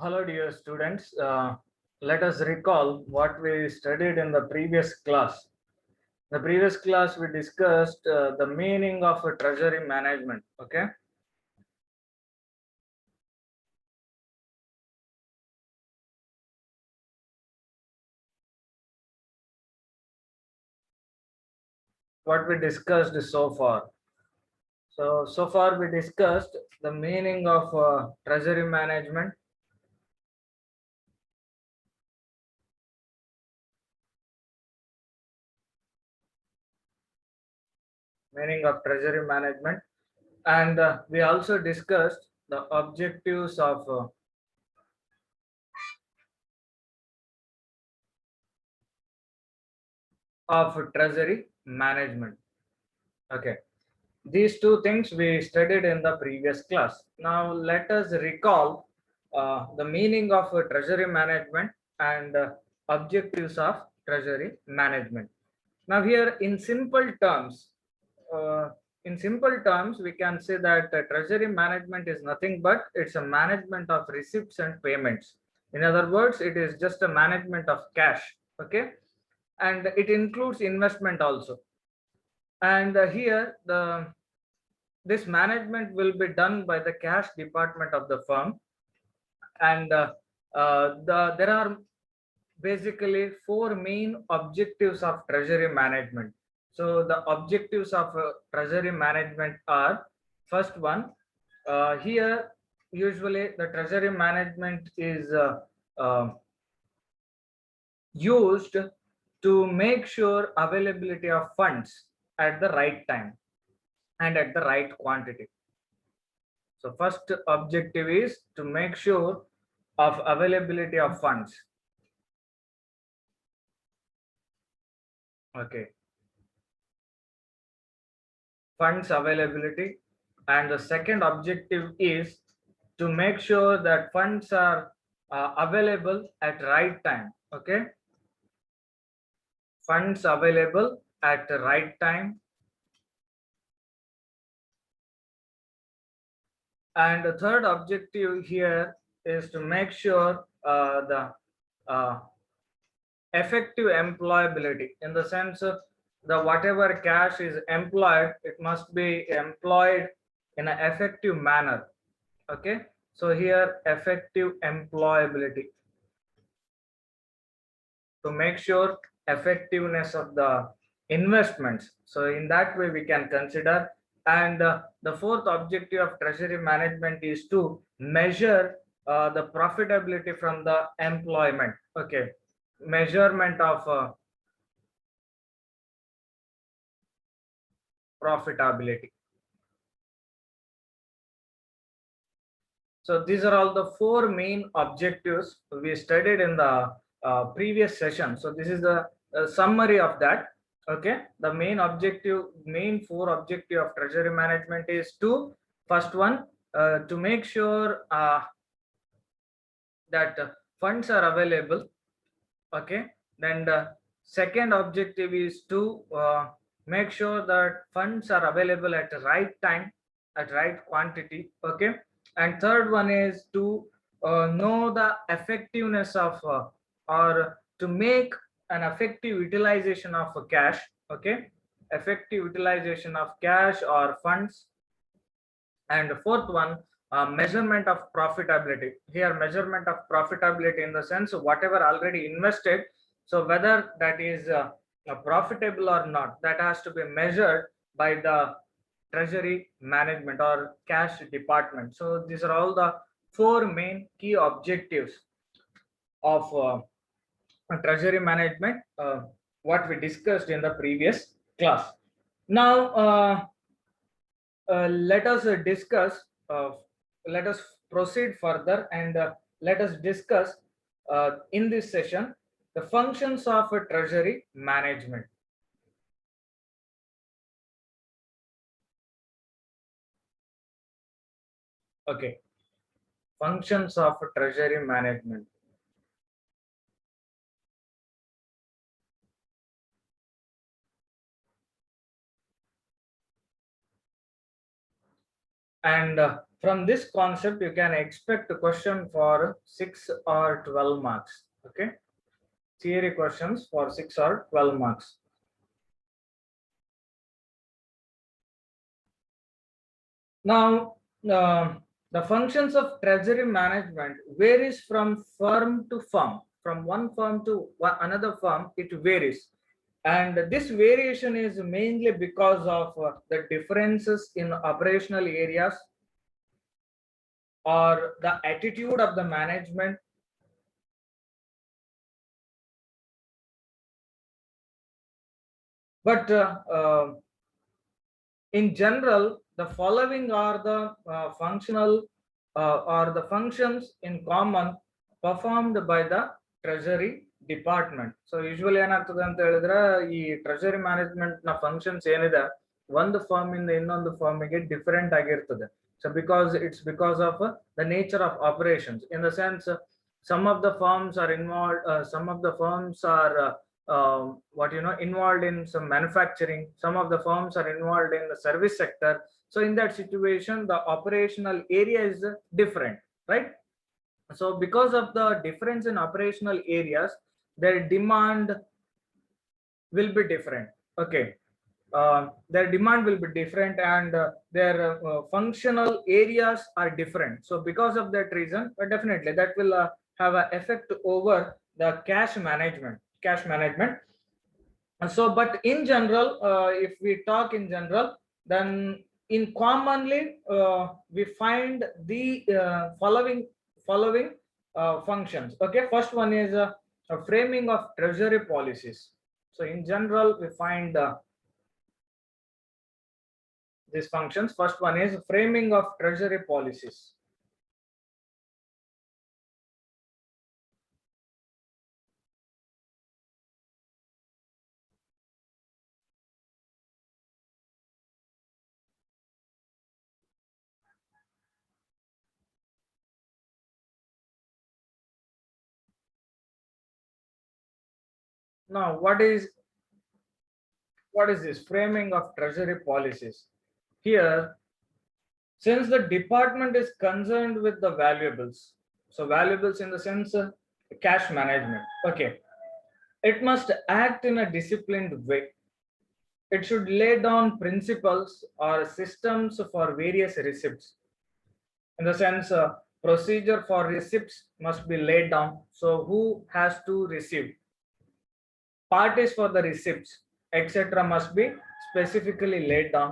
Hello, dear students. Let us recall what we studied in the previous class. The previous class we discussed the meaning of a treasury management. Okay. What we discussed so far. So far we discussed the meaning of treasury management, and we also discussed the objectives of treasury management. Okay. These two things we studied in the previous class. Now let us recall the meaning of treasury management and objectives of treasury management. Now here uh, in simple terms, we can say that treasury management is nothing but it's a management of receipts and payments. In other words, it is just a management of cash. Okay, and it includes investment also. And here the this management will be done by the cash department of the firm, and there are basically four main objectives of treasury management. So the objectives of treasury management are: first one, here usually the treasury management is used to make sure availability of funds at the right time and at the right quantity. So first objective is to make sure of availability of funds. Okay, funds availability. And the second objective is to make sure that funds are available at right time. Okay, funds available at the right time. And the third objective here is to make sure the uh, effective employability, in the sense of the whatever cash is employed, it must be employed in an effective manner. Okay, so here effective employability, to make sure effectiveness of the investments, so in that way we can consider. And the fourth objective of treasury management is to measure the profitability from the employment. Okay, measurement of profitability. So these are all the four main objectives we studied in the previous session. So this is the summary of that. Okay, the main four objective of treasury management is to: first one, to make sure that funds are available. Okay, then the second objective is to make sure that funds are available at the right time, at right quantity. Okay, and third one is to know the effectiveness of or to make an effective utilization of cash. Okay, effective utilization of cash or funds. And fourth one, measurement of profitability. Here measurement of profitability in the sense of whatever already invested, so whether that is profitable or not, that has to be measured by the treasury management or cash department. So these are all the four main key objectives of treasury management, what we discussed in the previous class. Now let us discuss, let us proceed further, and let us discuss in this session the functions of a treasury management. Okay, functions of a treasury management. And from this concept you can expect a question for 6 or 12 marks. Okay, theory questions for 6 or 12 marks. Now the functions of treasury management varies from firm to firm. From one firm to another firm, it varies, and this variation is mainly because of the differences in operational areas or the attitude of the management. But in general, the following are the functional or the functions in common performed by the treasury department. So usually ಏನಾಗ್ತದೆ ಅಂತ ಹೇಳಿದ್ರೆ ಈ treasury management ನ functions ಏನಿದೆ ಒಂದು firm ಇಂದ ಇನ್ನೊಂದು firm ಗೆ ಡಿಫರೆಂಟ್ ಆಗಿರ್ತದೆ. So because of the nature of operations, in the sense some of the firms are involved, some of the firms are involved in some manufacturing, some of the firms are involved in the service sector. So in that situation the operational area is different, right? So because of the difference in operational areas, their demand will be different. Okay, their demand will be different, and their functional areas are different. So because of that reason, definitely that will have an effect over the cash management. So but in general, if we talk in general, then in commonly we find the following functions. Okay, first one is a framing of treasury policies. So in general we find these functions. First one is framing of treasury policies. Now what is this framing of treasury policies? Here, since the department is concerned with the valuables, so valuables in the sense cash management, okay, it must act in a disciplined way. It should lay down principles or systems for various receipts. In the sense procedure for receipts must be laid down. So who has to receive, parties for the receipts, etc., must be specifically laid down.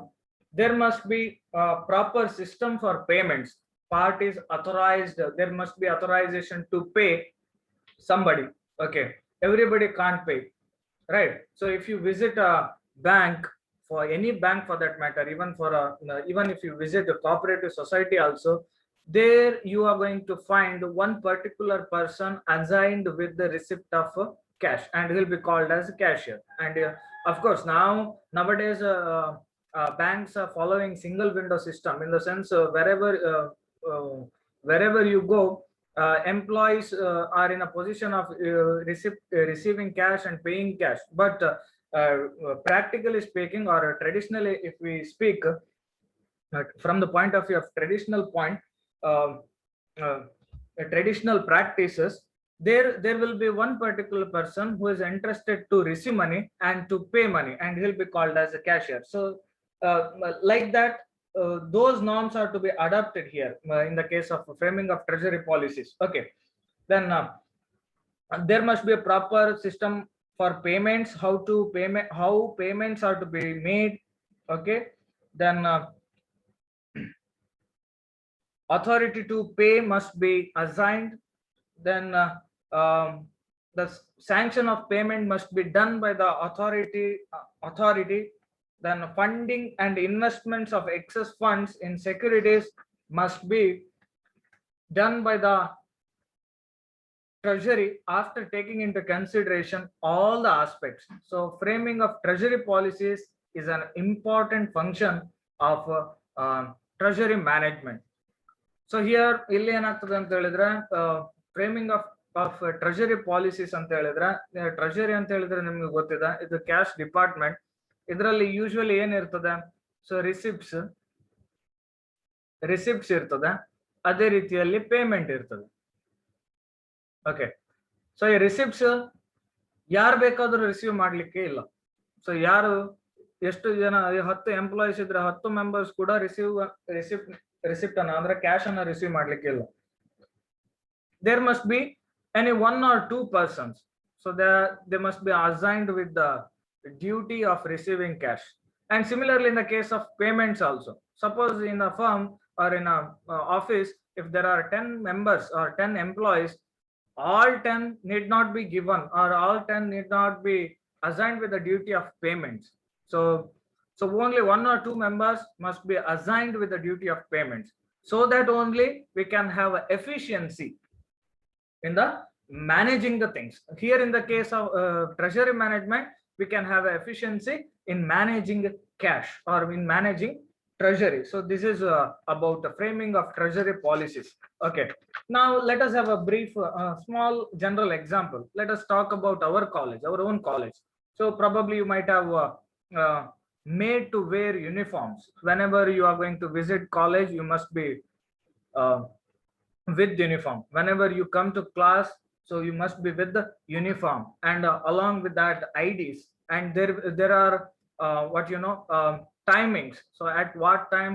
There must be a proper system for payments. Parties authorized, there must be authorization to pay somebody. Okay, everybody can't pay, right? So if you visit a bank, for any bank for that matter, even for a even if you visit a cooperative society also, there you are going to find one particular person assigned with the receipt of cash, and he'll be called as a cashier. And of course nowadays banks are following single window system, in the sense wherever you go, employees are in a position of receiving cash and paying cash. But practically speaking, or traditionally if we speak, from the point of view of uh, uh, traditional practices, there will be one particular person who is interested to receive money and to pay money, and he'll be called as a cashier. So like that, those norms are to be adopted here in the case of framing of treasury policies. Okay, then there must be a proper system for payments, how payments are to be made. Okay, then authority to pay must be assigned. Then the sanction of payment must be done by the authority. Then funding and investments of excess funds in securities must be done by the treasury after taking into consideration all the aspects. So framing of treasury policies is an important function of treasury management. So here ಇಲ್ಲಿ ಏನಾಗ್ತದೆ ಅಂತ ಹೇಳಿದ್ರೆ framing of treasury policies ಅಂತ ಹೇಳಿದ್ರೆ, treasury ಅಂತ ಹೇಳಿದ್ರೆ ನಿಮ್ಗೆ ಗೊತ್ತಿದೆ, ಇದು ಕ್ಯಾಶ್ ಡಿಪಾರ್ಟ್ಮೆಂಟ್. ಇದರಲ್ಲಿ ಯೂಶುವಲಿ ಏನಿರ್ತದೆ, ಸೊ ರಿಸಿಪ್ಟ್ಸ್, ರಿಸಿಪ್ಟ್ಸ್ ಇರ್ತದೆ, ಅದೇ ರೀತಿಯಲ್ಲಿ ಪೇಮೆಂಟ್ ಇರ್ತದೆ. ಓಕೆ, ಸೊ ಈ ರಿಸಿಪ್ಟ್ಸ್ ಯಾರು ಬೇಕಾದ್ರೂ ರಿಸೀವ್ ಮಾಡ್ಲಿಕ್ಕೆ ಇಲ್ಲ. ಸೊ ಯಾರು ಎಷ್ಟು ಜನ 10 ಎಂಪ್ಲಾಯೀಸ್ ಇದ್ರೆ 10 ಮೆಂಬರ್ಸ್ ಕೂಡ ರಿಸಿಪ್ಟ್ ಅನ್ನ ಅಂದ್ರೆ ಕ್ಯಾಶ್ ಅನ್ನ ರಿಸೀವ್ ಮಾಡ್ಲಿಕ್ಕೆ ಇಲ್ಲ. There must be any 1 or 2 persons, so they must be assigned with the duty of receiving cash. And similarly in the case of payments also, suppose in a firm or in a office, if there are 10 members or 10 employees, all 10 need not be given or all 10 need not be assigned with the duty of payments. So only 1 or 2 members must be assigned with the duty of payments, so that only we can have efficiency in the managing the things. Here in the case of treasury management, we can have efficiency in managing cash or in managing treasury. So this is about the framing of treasury policies. Okay, now let us have a brief small general example. Let us talk about our college, our own college. So probably you might have made to wear uniforms. Whenever you are going to visit college, you must be with uniform. Whenever you come to class, so you must be with the uniform, and along with that IDs, and there are timings. So at what time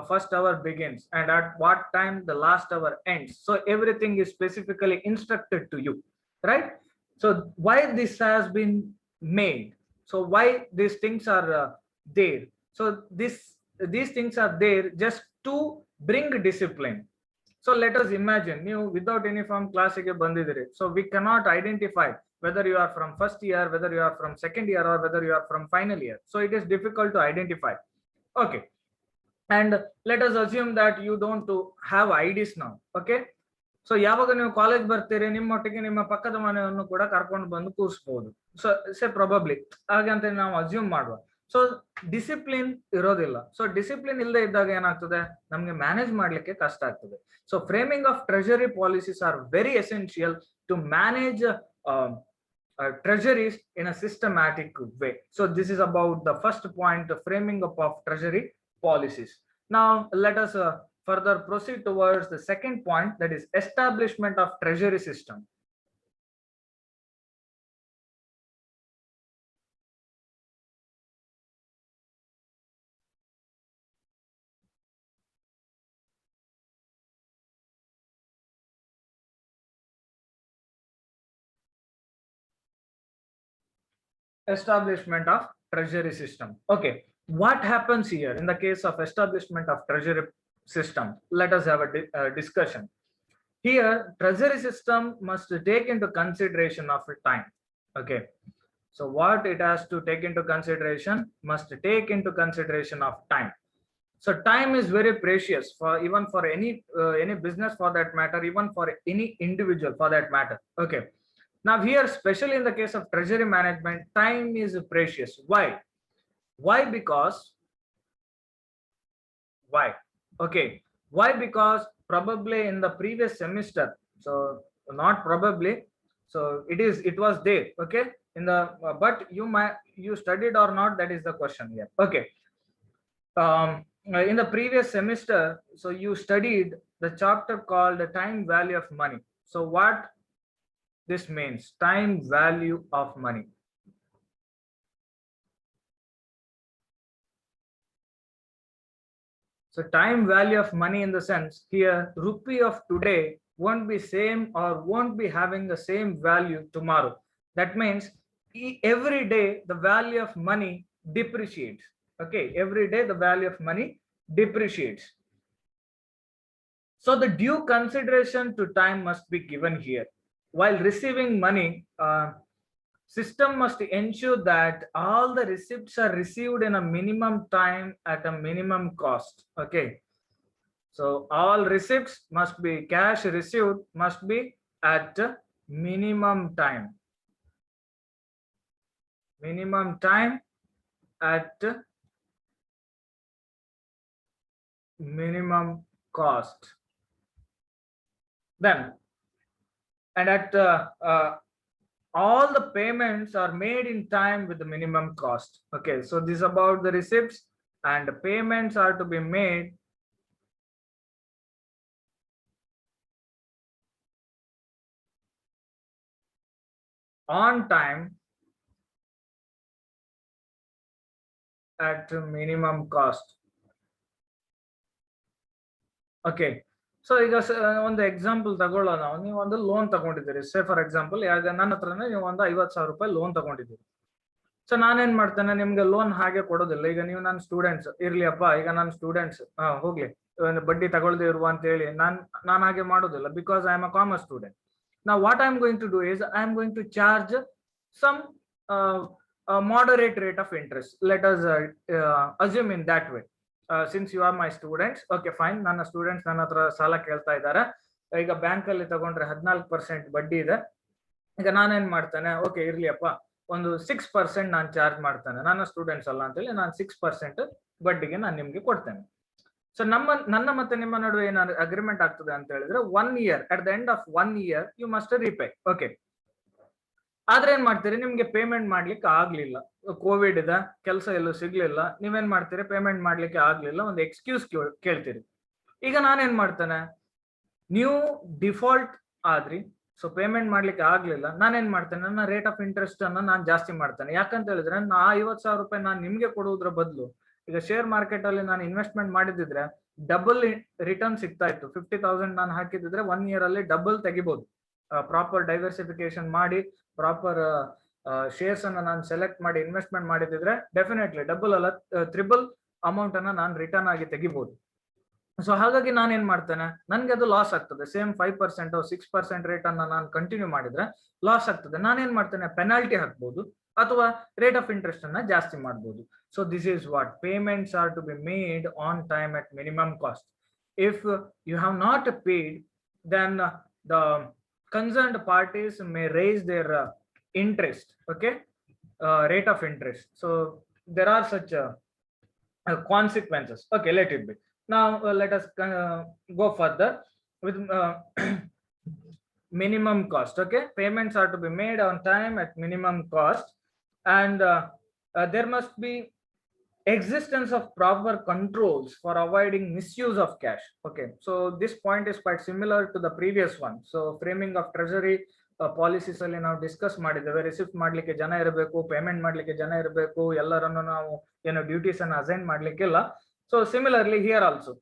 first hour begins and at what time the last hour ends. So everything is specifically instructed to you, right? So why this has been made, so why these things are there? So these things are there just to bring discipline. So let us imagine you without uniform class ಗೆ ಬಂದಿದ್ದೀರಿ. So we cannot identify whether you are from first year, whether you are from second year, or whether you are from final year. So it is difficult to identify. Okay, and let us assume that you don't have IDs now. Okay, so ಯಾವಾಗ ನೀವು college ಬರ್ತೀರಿ, ನಿಮ್ಮೊಟ್ಟಿಗೆ ನಿಮ್ಮ ಪಕ್ಕದ ಮನೆಯನ್ನು ಕೂಡ ಕರ್ಕೊಂಡು ಬಂದು ಕೂರಿಸಬಹುದು. So say probably ಹಾಗಂತ ನಾವು ಅಸ್ಯೂಮ್ ಮಾಡುವ. ಸೊ ಡಿಸಿಪ್ಲಿನ್ ಇರೋದಿಲ್ಲ. ಸೊ ಡಿಸಿಪ್ಲಿನ್ ಇಲ್ಲದೆ ಇದ್ದಾಗ ಏನಾಗ್ತದೆ, ನಮ್ಗೆ ಮ್ಯಾನೇಜ್ ಮಾಡ್ಲಿಕ್ಕೆ ಕಷ್ಟ ಆಗ್ತದೆ. So framing of treasury policies are very essential to manage treasuries in a systematic way. So this is about the first point, the framing up of treasury policies. Now let us further proceed towards the second point, that is establishment of treasury system. Establishment of treasury system. Okay, what happens here in the case of establishment of treasury system? Let us have a discussion. Here treasury system must take into consideration of time. Okay, so what it has to take into consideration, must take into consideration of time. So time is very precious for even for any business for that matter, even for any individual for that matter. Okay, now here especially in the case of treasury management, time is precious. Why? Because why? Okay, why? Because probably in the previous semester, so not probably, so it was there. Okay, in the but you studied or not, that is the question here. Okay, in the previous semester, so you studied the chapter called the time value of money. So what this means, time value of money. So time value of money in the sense here, rupee of today won't be same or won't be having the same value tomorrow. That means every day the value of money depreciates. Okay, every day the value of money depreciates. So the due consideration to time must be given here. While receiving money, system must ensure that all the receipts are received in a minimum time at a minimum cost. Okay, so all receipts must be, cash received must be at minimum time. Minimum time at minimum cost. Then and at all the payments are made in time with the minimum cost. Okay, so this is about the receipts, and the payments are to be made on time at minimum cost. Okay, so ಈಗ ಒಂದು example ತಗೊಳ್ಳೋಣ. ನಾವು ನೀವು ಒಂದು loan ತಗೊಂಡಿದ್ದೀರಿ, say for example ನನ್ನ ಹತ್ರನೇ ನೀವು ಒಂದು 50,000 ರೂಪಾಯಿ ಲೋನ್ ತಗೊಂಡಿದ್ದೀರಿ. ಸೊ ನಾನೇನ್ ಮಾಡ್ತೇನೆ, ನಿಮ್ಗೆ ಲೋನ್ ಹಾಗೆ ಕೊಡೋದಿಲ್ಲ. ಈಗ ನೀವು ನನ್ನ ಸ್ಟೂಡೆಂಟ್ಸ್ ಇರ್ಲಿ ಅಪ್ಪ, ಈಗ ನನ್ನ ಸ್ಟೂಡೆಂಟ್ಸ್ ಹೋಗ್ಲಿ ಬಡ್ಡಿ ತಗೊಳ್ದೇ ಇರುವ ಅಂತ ಹೇಳಿ ನಾನು ಹಾಗೆ ಮಾಡೋದಿಲ್ಲ, because I am a commerce student. Now what I am going to do is I am going to charge some moderate rate of interest. Let us assume in that way. Since you are my students, okay fine, ನನ್ನ students ನನ್ನ ಹತ್ರ ಸಾಲ ಕೇಳ್ತಾ ಇದ್ದಾರೆ. ಈಗ bank ಅಲ್ಲಿ ತಗೊಂಡ್ರೆ 14% ಬಡ್ಡಿ ಇದೆ. ಈಗ ನಾನೇನ್ ಮಾಡ್ತೇನೆ, ಓಕೆ ಇರ್ಲಿ ಅಪ್ಪ, ಒಂದು 6% ನಾನು ಚಾರ್ಜ್ ಮಾಡ್ತೇನೆ. ನನ್ನ ಸ್ಟೂಡೆಂಟ್ಸ್ ಅಲ್ಲ ಅಂತೇಳಿ ನಾನು 6% ಬಡ್ಡಿಗೆ ನಾನು ನಿಮ್ಗೆ ಕೊಡ್ತೇನೆ. ಸೊ ನನ್ನ ಮತ್ತೆ ನಿಮ್ಮ ನಡುವೆ ಏನಾದ್ರು ಅಗ್ರಿಮೆಂಟ್ ಆಗ್ತದೆ ಅಂತ ಹೇಳಿದ್ರೆ 1 year, at the end of 1 year you must repay. Okay, ಆದ್ರೆ ಏನ್ ಮಾಡ್ತೀರಿ, ನಿಮ್ಗೆ ಪೇಮೆಂಟ್ ಮಾಡ್ಲಿಕ್ಕೆ ಆಗ್ಲಿಲ್ಲ, ಕೋವಿಡ್ ಇದೆ, ಕೆಲಸ ಎಲ್ಲೂ ಸಿಗ್ಲಿಲ್ಲ, ನೀವೇನ್ ಮಾಡ್ತೀರಿ, ಪೇಮೆಂಟ್ ಮಾಡ್ಲಿಕ್ಕೆ ಆಗ್ಲಿಲ್ಲ, ಒಂದು ಎಕ್ಸ್ಕ್ಯೂಸ್ ಕೇಳ್ತೀರಿ. ಈಗ ನಾನೇನ್ ಮಾಡ್ತೇನೆ, ನೀವು ಡಿಫಾಲ್ಟ್ ಆದ್ರಿ, ಸೊ ಪೇಮೆಂಟ್ ಮಾಡ್ಲಿಕ್ಕೆ ಆಗ್ಲಿಲ್ಲ, ನಾನೇನ್ ಮಾಡ್ತೇನೆ, ನನ್ನ ರೇಟ್ ಆಫ್ ಇಂಟ್ರೆಸ್ಟ್ ಅನ್ನ ನಾನು ಜಾಸ್ತಿ ಮಾಡ್ತೇನೆ. ಯಾಕಂತ ಹೇಳಿದ್ರೆ 50,000 ರೂಪಾಯಿ ನಾನು ನಿಮ್ಗೆ ಕೊಡುವುದ್ರ ಬದಲು, ಈಗ ಶೇರ್ ಮಾರ್ಕೆಟ್ ಅಲ್ಲಿ ನಾನು ಇನ್ವೆಸ್ಟ್ಮೆಂಟ್ ಮಾಡಿದ್ರೆ ಡಬಲ್ ರಿಟರ್ನ್ ಸಿಗ್ತಾ ಇತ್ತು. 50,000 ನಾನು ಹಾಕಿದ್ರೆ 1 year ಅಲ್ಲಿ ಡಬಲ್ ತೆಗಿಬಹುದು. ಪ್ರಾಪರ್ ಡೈವರ್ಸಿಫಿಕೇಶನ್ ಮಾಡಿ, ಪ್ರಾಪರ್ ಶೇರ್ಸ್ ಅನ್ನ ನಾನು ಸೆಲೆಕ್ಟ್ ಮಾಡಿ ಇನ್ವೆಸ್ಟ್ಮೆಂಟ್ ಮಾಡಿದ್ರೆ ಡೆಫಿನೆಟ್ಲಿ ಡಬಲ್ ಅಲ್ಲ, ತ್ರಿಬಲ್ ಅಮೌಂಟ್ ಅನ್ನ ನಾನು ರಿಟರ್ನ್ ಆಗಿ ತೆಗಿಬಹುದು. ಸೊ ಹಾಗಾಗಿ ನಾನೇನ್ ಮಾಡ್ತೇನೆ, ನನ್ಗೆ ಅದು ಲಾಸ್ ಆಗ್ತದೆ. ಸೇಮ್ 5% 6% ರೇಟ್ ಅನ್ನ ನಾನು ಕಂಟಿನ್ಯೂ ಮಾಡಿದ್ರೆ ಲಾಸ್ ಆಗ್ತದೆ. ನಾನೇನ್ ಮಾಡ್ತೇನೆ, ಪೆನಾಲ್ಟಿ ಹಾಕ್ಬಹುದು ಅಥವಾ ರೇಟ್ ಆಫ್ ಇಂಟ್ರೆಸ್ಟ್ ಅನ್ನ ಜಾಸ್ತಿ ಮಾಡಬಹುದು. So this is what payments are to be made on time at minimum cost. If you have not paid, then the concerned parties may raise their interest, okay, rate of interest. So there are such consequences. Okay, let it be. Now let us go further with minimum cost. Okay, payments are to be made on time at minimum cost, and there must be existence of proper controls for avoiding misuse of cash. Okay, so this point is quite similar to the previous one. So framing of treasury policies ಅಲ್ಲಿ ನಾವು discuss ಮಾಡಿದ್ದೇವೆ. Receipt ಮಾಡ್ಲಿಕ್ಕೆ ಜನ ಇರಬೇಕು, payment ಮಾಡ್ಲಿಕ್ಕೆ ಜನ ಇರಬೇಕು, ಎಲ್ಲರನ್ನು ನಾವು ಏನೋ ಡ್ಯೂಟೀಸ್ ಅನ್ನು ಅಸೈನ್ ಮಾಡ್ಲಿಕ್ಕಿಲ್ಲ. So similarly here also,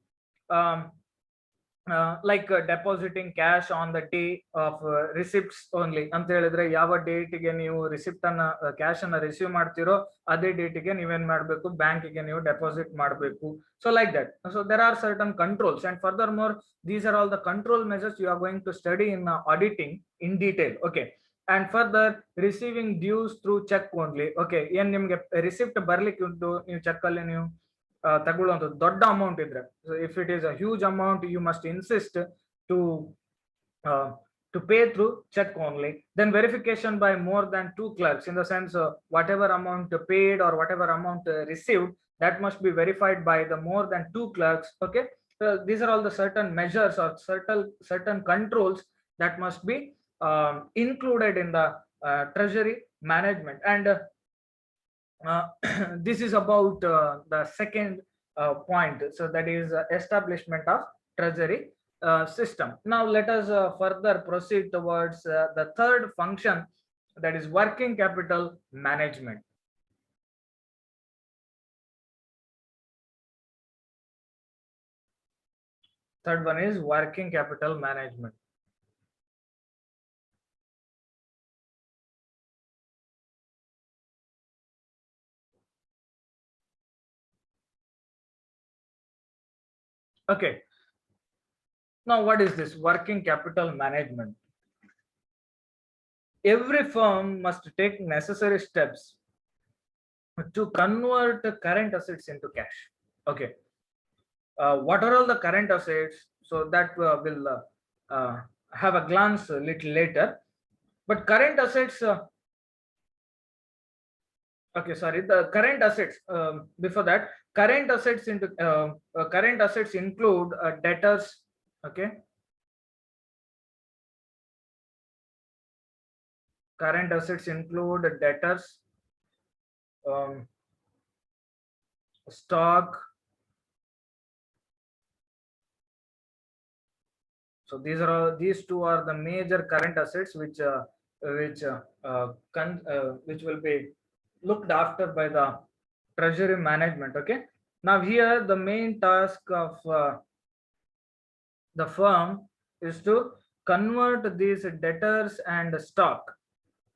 like depositing cash on the day of receipts only ಅಂತ ಹೇಳಿದ್ರೆ, ಯಾವ ಡೇಟಿಗೆ ನೀವು ರಿಸಿಪ್ಟ್ ಅನ್ನ ಕ್ಯಾಶ್ ಅನ್ನ ರಿಸೀವ್ ಮಾಡ್ತಿರೋ ಅದೇ ಡೇಟಿಗೆ ನೀವೇನ್ ಮಾಡ್ಬೇಕು, ಬ್ಯಾಂಕಿಗೆ ನೀವು ಡೆಪಾಸಿಟ್ ಮಾಡಬೇಕು. So like that. So there are certain controls, and further more these are all the control measures you are going to study in auditing in detail. Okay, and further receiving dues through cheque only. Okay, ಏನ್ ನಿಮ್ಗೆ receipt ಬರ್ಲಿಕ್ಕೆ ಉಂಟು, ನೀವು check ಅಲ್ಲಿ ನೀವು ತಗೊಳ್ಳುವಂಥದ್ದು ದೊಡ್ಡ amount ಇದ್ರೆ, if it is a huge amount, you must insist to pay through check only. Then verification by more than 2 clerks, in the sense whatever amount paid or whatever amount received, that must be verified by the more than 2 clerks. Okay, these are all the certain measures or certain controls that must be included in the treasury management. And this is about the second point, so that is establishment of treasury system. Now let us further proceed towards the third function, that is working capital management. Third one is working capital management. Okay, now what is this working capital management? Every firm must take necessary steps to convert current assets into cash. Okay, what are all the current assets? So that will have a glance a little later. But current assets, okay, sorry, the current assets, before that, current assets include debtors. Okay, current assets include debtors, stock. So these two are the major current assets which which will be looked after by the treasury management. Okay, now here the main task of the firm is to convert these debtors and stock.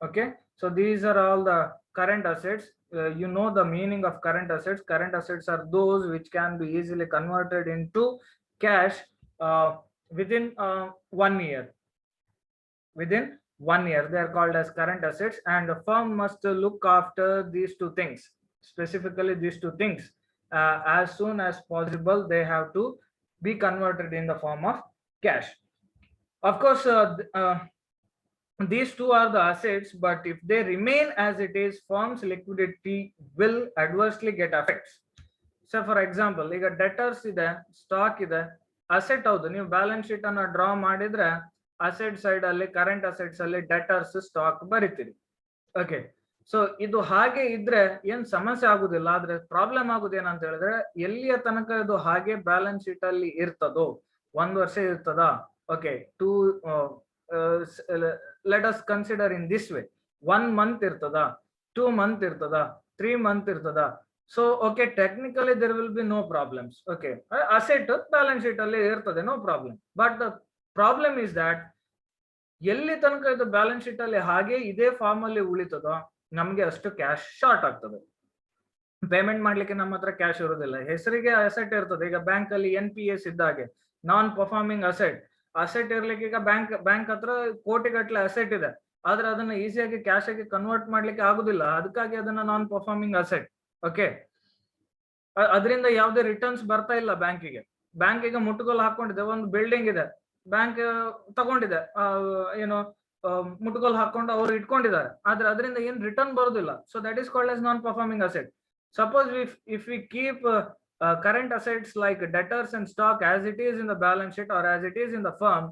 Okay, so these are all the current assets. You know the meaning of current assets. Current assets are those which can be easily converted into cash uh, within 1 year. Within 1 year, they are called as current assets, and the firm must look after these two things, specifically these two things. As soon as possible, they have to be converted in the form of cash. Of course, these two are the assets, but if they remain as it is, firm's liquidity will adversely get affects. So for example, ಈಗ debtors ಇದೆ, stock ಇದೆ, asset ಹೌದು. ನೀವು balance sheet ಅನ್ನ draw ಮಾಡಿದ್ರೆ asset side ಅಲ್ಲಿ current assets ಅಲ್ಲಿ debtors stock ಬರಿತೀರಿ. Okay, so ಇದು ಹಾಗೆ ಇದ್ರೆ ಏನ್ ಸಮಸ್ಯೆ ಆಗುದಿಲ್ಲ. ಆದ್ರೆ ಪ್ರಾಬ್ಲಮ್ ಆಗುದು ಏನಂತ ಹೇಳಿದ್ರೆ, ಎಲ್ಲಿಯ ತನಕ ಇದು ಹಾಗೆ ಬ್ಯಾಲೆನ್ಸ್ ಶೀಟ್ ಅಲ್ಲಿ ಇರ್ತದೋ, 1 ವರ್ಷ ಇರ್ತದ. Okay, let us consider in this way, 1 month irtada, 2 month irtada, 3 month irtada. So okay, technically there will be no problems. Okay, asset balance sheet alli irtade, no problem. But the problem is that ಎಲ್ಲಿ ತನಕ ಇದು balance sheet ಅಲ್ಲಿ ಹಾಗೆ ಇದೇ form ಅಲ್ಲಿ ಉಳಿತದೋ, ನಮ್ಗೆ ಅಷ್ಟು cash short ಆಗ್ತದೆ. ಪೇಮೆಂಟ್ ಮಾಡ್ಲಿಕ್ಕೆ ನಮ್ಮ ಹತ್ರ ಕ್ಯಾಶ್ ಇರೋದಿಲ್ಲ. ಹೆಸರಿಗೆ ಅಸೆಟ್ ಇರ್ತದೆ. ಈಗ ಬ್ಯಾಂಕ್ ಅಲ್ಲಿ NPS ಇದ್ದಾಗೆ, ನಾನ್ ಪರ್ಫಾರ್ಮಿಂಗ್ ಅಸೆಟ್ ಇರ್ಲಿಕ್ಕೆ ಈಗ ಬ್ಯಾಂಕ್ ಹತ್ರ ಕೋಟಿಗಟ್ಟಲೆ ಅಸೆಟ್ ಇದೆ, ಆದ್ರೆ ಅದನ್ನ ಈಸಿಯಾಗಿ ಕ್ಯಾಶ್ ಆಗಿ ಕನ್ವರ್ಟ್ ಮಾಡ್ಲಿಕ್ಕೆ ಆಗುದಿಲ್ಲ. ಅದಕ್ಕಾಗಿ ಅದನ್ನ ನಾನ್ ಪರ್ಫಾರ್ಮಿಂಗ್ ಅಸೆಟ್. ಓಕೆ, ಅದರಿಂದ ಯಾವುದೇ ರಿಟರ್ನ್ಸ್ ಬರ್ತಾ ಇಲ್ಲ ಬ್ಯಾಂಕಿಗೆ. ಬ್ಯಾಂಕಿಗೆ ಮುಟ್ಟುಗೋಲು ಹಾಕೊಂಡಿದೆ. ಒಂದು ಬಿಲ್ಡಿಂಗ್ ಇದೆ, ಬ್ಯಾಂಕ್ ತಗೊಂಡಿದೆ, ಏನೋ ಮುಟ್ಟುಗೋಲು ಹಾಕೊಂಡು ಅವ್ರು ಇಟ್ಕೊಂಡಿದ್ದಾರೆ, ಆದ್ರೆ ಅದರಿಂದ ಏನ್ ರಿಟರ್ನ್ ಬರೋದಿಲ್ಲ. So that is called as non performing asset. Suppose if we keep current assets like debtors and stock as it is in the balance sheet or as it is in the firm,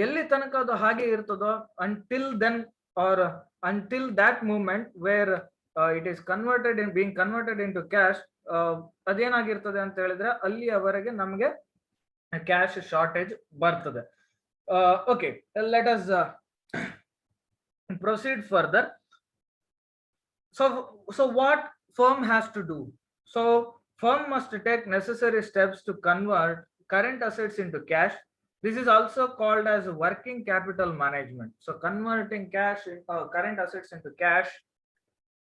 ಎಲ್ಲಿ ತನಕ ಅದು ಹಾಗೆ ಇರ್ತದೋ, until then or until that moment where it is being converted into cash, ಅದೇನಾಗಿರ್ತದೆ ಅಂತ ಹೇಳಿದ್ರೆ ಅಲ್ಲಿಯವರೆಗೆ ನಮಗೆ cash shortage ಬರ್ತದೆ. Okay, let us proceed further. So what firm has to do? So firm must take necessary steps to convert current assets into cash. This is also called as working capital management. So converting current assets into cash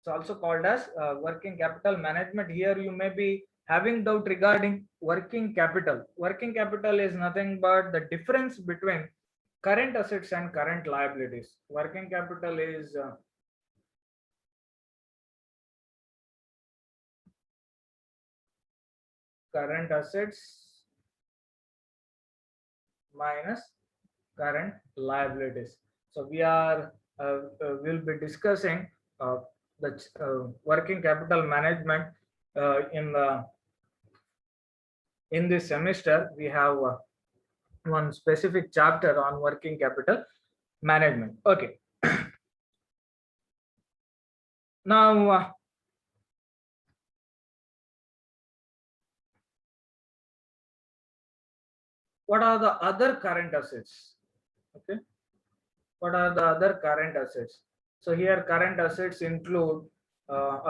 is also called as working capital management. Here you may be having doubt regarding working capital. Working capital is nothing but the difference between current assets and current liabilities. Working capital is current assets minus current liabilities. So we will be discussing the working capital management in this semester. We have one specific chapter on working capital management. Okay, now what are the other current assets? Okay, what are the other current assets? So here current assets include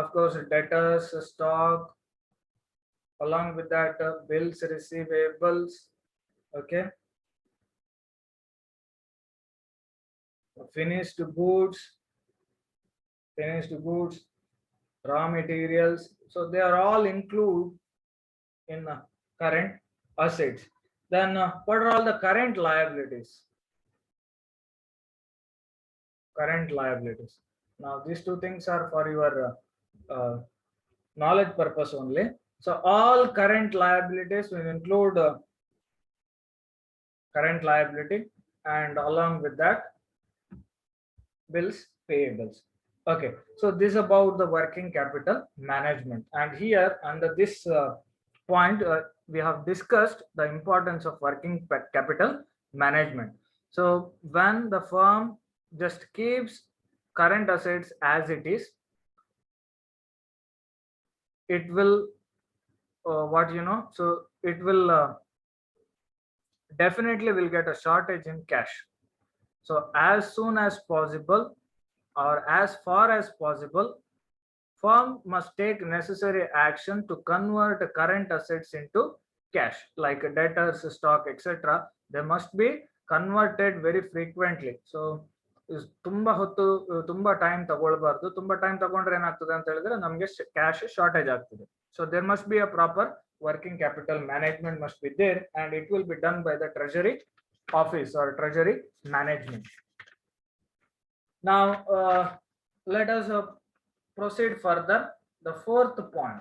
of course debtors, stock, along with that bills, receivables. Okay, finished goods, raw materials. So they are all included in current assets. Then what are all the current liabilities? Current liabilities. Now these two things are for your knowledge purpose only. So all current liabilities will include current liability, and along with that bills, payables. Okay, so this is about the working capital management. And here under this point we have discussed the importance of working capital management. So when the firm just keeps current assets as it is, it will so it will definitely will get a shortage in cash. So as soon as possible or as far as possible, firm must take necessary action to convert current assets into cash, like debtors, stock, etc. They must be converted very frequently. So ತುಂಬಾ ಹೊತ್ತು ತುಂಬಾ time ತಗೊಳ್ಬಾರ್ದು. ತುಂಬಾ time ತಗೊಂಡ್ರೆ ಏನಾಗ್ತದೆ ಅಂತ ಹೇಳಿದ್ರೆ ನಮಗೆ cash shortage ಆಗ್ತದೆ. So there must be a proper working capital management must be there, and it will be done by the treasury office or treasury management. Now let us proceed further. The fourth point.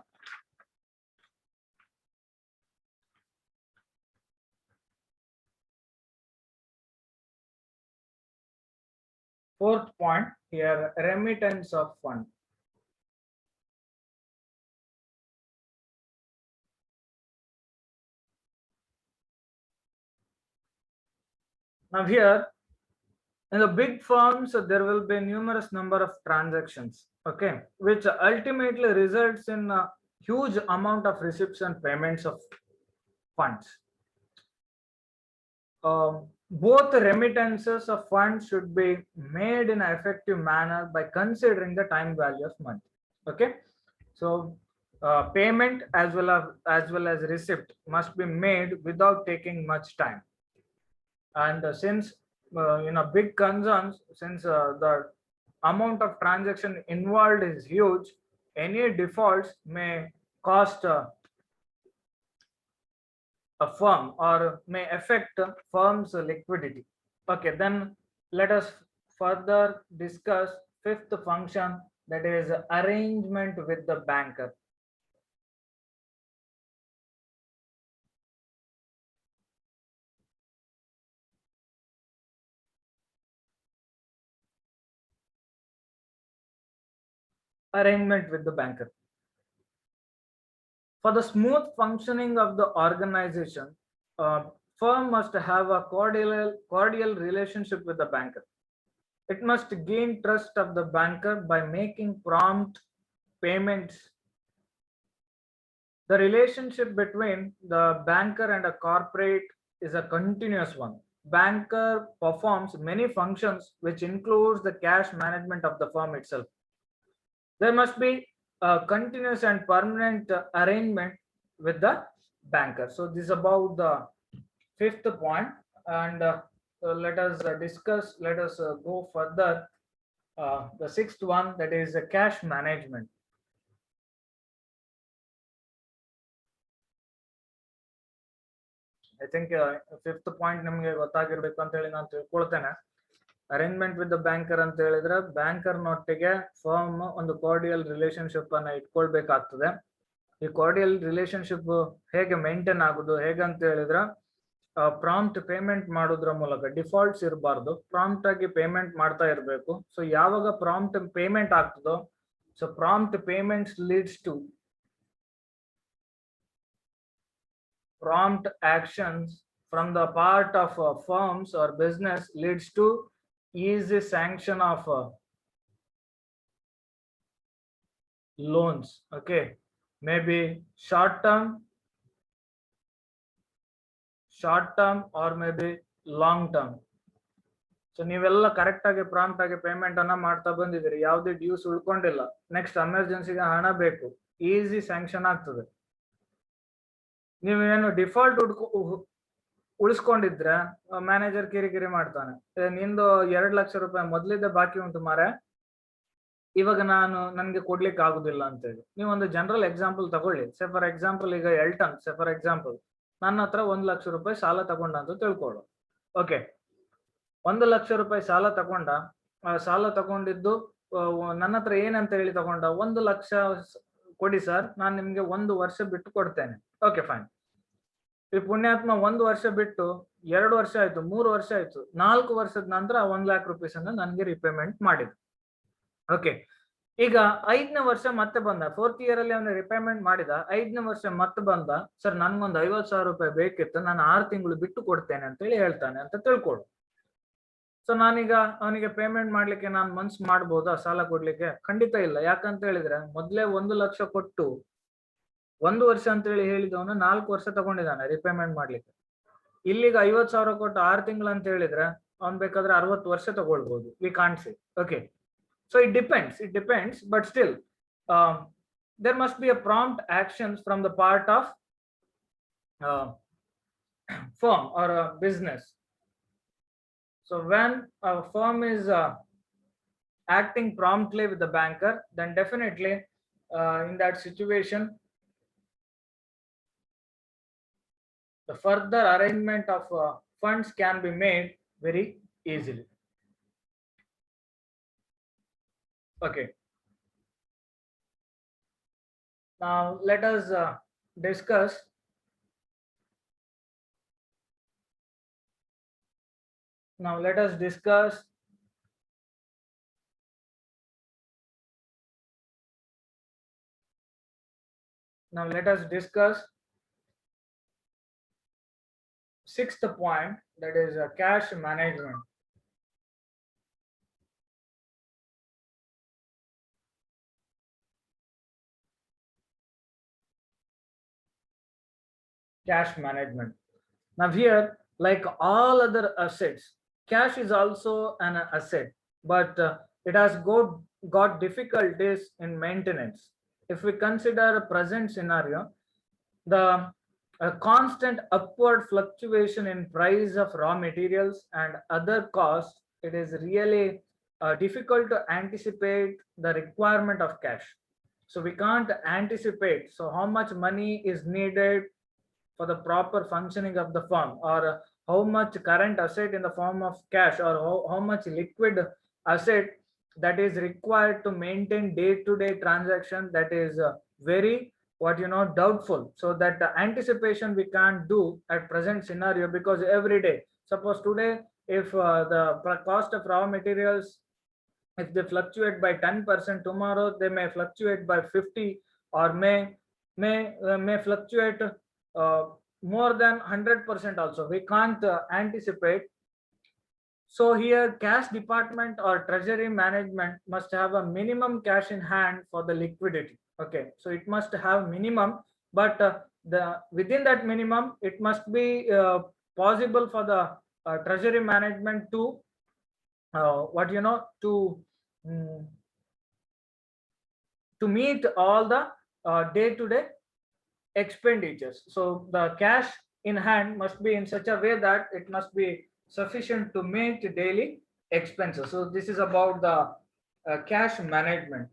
Fourth point here, remittance of fund. Now here, in the big firms, there will be numerous number of transactions, okay, which ultimately results in a huge amount of receipts and payments of funds. Both remittances of funds should be made in an effective manner by considering the time value of money. Okay, so payment as well as receipt must be made without taking much time. And since big concerns, since the amount of transaction involved is huge, any defaults may cost a firm or may affect firm's liquidity. Okay, then let us further discuss fifth function, that is arrangement with the banker. Arrangement with the banker. For the smooth functioning of the organization, firm must have a cordial relationship with the banker. It must gain trust of the banker by making prompt payments. The relationship between the banker and a corporate is a continuous one. Banker performs many functions which includes the cash management of the firm itself. There must be a continuous and permanent arrangement with the banker. So this is about the fifth point, and let us discuss, let us go further. The sixth one, that is cash management. I think fifth point ನಿಮಗೆ ಗೊತ್ತಾಗಿರ್ಬೇಕು ಅಂತ ಹೇಳಿ ನಾನು ತಿಳ್ಕೊಳ್ತೇನೆ. Arrangement with the banker ಅಂತ ಹೇಳಿದ್ರೆ banker ನೊಟ್ಟಿಗೆ firm ಒಂದು cordial relationship ಅನ್ನ ಇಟ್ಕೊಳ್ಬೇಕಾಗ್ತದೆ. ಈ cordial relationship ಹೇಗೆ ಮೇಂಟೈನ್ ಆಗುದು ಹೇಗಂತ ಹೇಳಿದ್ರೆ ಪ್ರಾಂಪ್ಟ್ ಪೇಮೆಂಟ್ ಮಾಡೋದ್ರ ಮೂಲಕ, ಡಿಫಾಲ್ಟ್ಸ್ ಇರಬಾರ್ದು, ಪ್ರಾಂಪ್ಟ್ ಆಗಿ ಪೇಮೆಂಟ್ ಮಾಡ್ತಾ ಇರಬೇಕು. ಸೊ ಯಾವಾಗ ಪ್ರಾಂಪ್ಟ್ ಪೇಮೆಂಟ್ ಆಗ್ತದೋ, so prompt payments leads to prompt actions from the part of firms or business leads to easy sanction of loans. Okay, maybe short term or maybe long term. So ನೀವೆಲ್ಲ correct ಆಗಿ prompt ಆಗಿ payment ಅನ್ನ ಮಾಡ್ತಾ ಬಂದಿದ್ದೀರಿ, ಯಾವುದೇ dues ಉಳ್ಕೊಂಡಿಲ್ಲ, next ಎಮರ್ಜೆನ್ಸಿಗೆ ಹಣ ಬೇಕು, easy sanction ಆಗ್ತದೆ. ನೀವೇನು ಡಿಫಾಲ್ಟ್ ಉಳಿಸ್ಕೊಂಡಿದ್ರೆ ಮ್ಯಾನೇಜರ್ ಕಿರಿಕಿರಿ ಮಾಡ್ತಾನೆ, ನಿಂದು 2 ಲಕ್ಷ ರೂಪಾಯಿ ಮೊದ್ಲಿದ್ದ ಬಾಕಿ ಉಂಟು ಮಾರೆ, ಇವಾಗ ನನ್ಗೆ ಕೊಡ್ಲಿಕ್ಕೆ ಆಗುದಿಲ್ಲ ಅಂತೇಳಿ. ನೀವು ಒಂದು ಜನರಲ್ ಎಕ್ಸಾಂಪಲ್ ತಗೊಳ್ಳಿ. ಸೆ ಫಾರ್ ಎಕ್ಸಾಂಪಲ್ ಈಗ ಎಲ್ಟನ್, ಸೆ ಫಾರ್ ಎಕ್ಸಾಂಪಲ್ ನನ್ನ ಹತ್ರ 1 ಲಕ್ಷ ರೂಪಾಯಿ ಸಾಲ ತಗೊಂಡ ಅಂತ ತಿಳ್ಕೊಳ್ಳು. ಓಕೆ, 1 ಲಕ್ಷ ರೂಪಾಯಿ ಸಾಲ ತಗೊಂಡ, ಸಾಲ ತಗೊಂಡಿದ್ದು ನನ್ನ ಹತ್ರ ಏನಂತ ಹೇಳಿ ತಗೊಂಡ, 1 ಲಕ್ಷ ಕೊಡಿ ಸರ್, ನಾನು ನಿಮ್ಗೆ 1 ವರ್ಷ ಬಿಟ್ಟು ಕೊಡ್ತೇನೆ. Okay fine. ಈ ಪುಣ್ಯಾತ್ಮ 1 ವರ್ಷ ಬಿಟ್ಟು 2 ವರ್ಷ ಆಯ್ತು, 3 ವರ್ಷ ಆಯ್ತು, 4 ವರ್ಷದ ನಂತರ 1 ಲ್ಯಾಕ್ ರುಪೀಸ್ ಅನ್ನ ನನ್ಗೆ ರಿಪೇಮೆಂಟ್ ಮಾಡಿದ್ರು. ಓಕೆ, ಈಗ 5ನೇ ವರ್ಷ ಮತ್ತೆ ಬಂದ, 4th ಇಯರ್ ಅಲ್ಲಿ ಅವನು ರಿಪೇಮೆಂಟ್ ಮಾಡಿದ, 5ನೇ ವರ್ಷ ಮತ್ತೆ ಬಂದ, ಸರ್ ನನ್ಗೊಂದು 50,000 ರೂಪಾಯಿ ಬೇಕಿತ್ತು, ನಾನು 6 ತಿಂಗಳು ಬಿಟ್ಟು ಕೊಡ್ತೇನೆ ಅಂತ ಹೇಳಿ ಹೇಳ್ತಾನೆ ಅಂತ ತಿಳ್ಕೊಡು. ಸೊ ನಾನೀಗ ಅವನಿಗೆ ಪೇಮೆಂಟ್ ಮಾಡ್ಲಿಕ್ಕೆ ನಾನು ಮನ್ಸು ಮಾಡ್ಬೋದಾ ಸಾಲ ಕೊಡ್ಲಿಕ್ಕೆ? ಖಂಡಿತ ಇಲ್ಲ. ಯಾಕಂತ ಹೇಳಿದ್ರೆ ಮೊದ್ಲೇ 1 ಲಕ್ಷ ಕೊಟ್ಟು 1 ವರ್ಷ ಅಂತ ಹೇಳಿ ಹೇಳಿದವನು 4 ವರ್ಷ ತಗೊಂಡಿದ್ದಾನೆ ರಿಪೇಮೆಂಟ್ ಮಾಡ್ಲಿಕ್ಕೆ. ಇಲ್ಲಿಗ 50,000 ಕೊಟ್ಟು 6 ತಿಂಗಳು ಅಂತ ಹೇಳಿದ್ರೆ ಅವ್ನು ಬೇಕಾದ್ರೆ 60 ವರ್ಷ ತಗೊಳ್ಬಹುದು, we can't say. Okay, so it depends, but still there must be a prompt actions from the part of firm or a business. So when a firm is acting promptly with the banker, then definitely in that situation the further arrangement of funds can be made very easily. Okay, now let us discuss now let us discuss sixth point, that is cash management. Cash management. Now here, like all other assets, cash is also an asset, but it has got difficulties in maintenance. If we consider a present scenario, the constant upward fluctuation in price of raw materials and other costs, it is really difficult to anticipate the requirement of cash. So we can't anticipate so how much money is needed for the proper functioning of the firm, or how much current asset in the form of cash, or how much liquid asset that is required to maintain day-to-day transaction, that is very doubtful. So that the anticipation we can't do at present scenario, because every day, suppose today, if the cost of raw materials, if they fluctuate by 10%, tomorrow they may fluctuate by 50, or may fluctuate more than 100% also. We can't anticipate. So here cash department or treasury management must have a minimum cash in hand for the liquidity. Okay, so it must have minimum, but the within that minimum it must be possible for the treasury management to mm, to meet all the day-to-day expenditures. So the cash in hand must be in such a way that it must be sufficient to meet daily expenses. So this is about the cash management.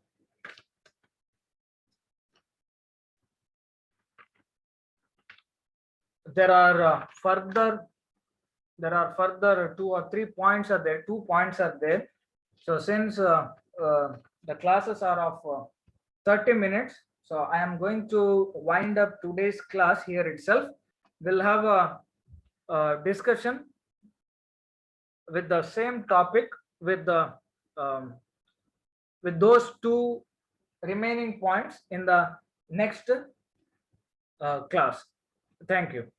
There are further 2 or 3 points are there. 2 points are there. So since the classes are of 30 minutes, so I am going to wind up today's class here itself. We'll have a discussion with the same topic, with the with those 2 remaining points in the next class. Thank you.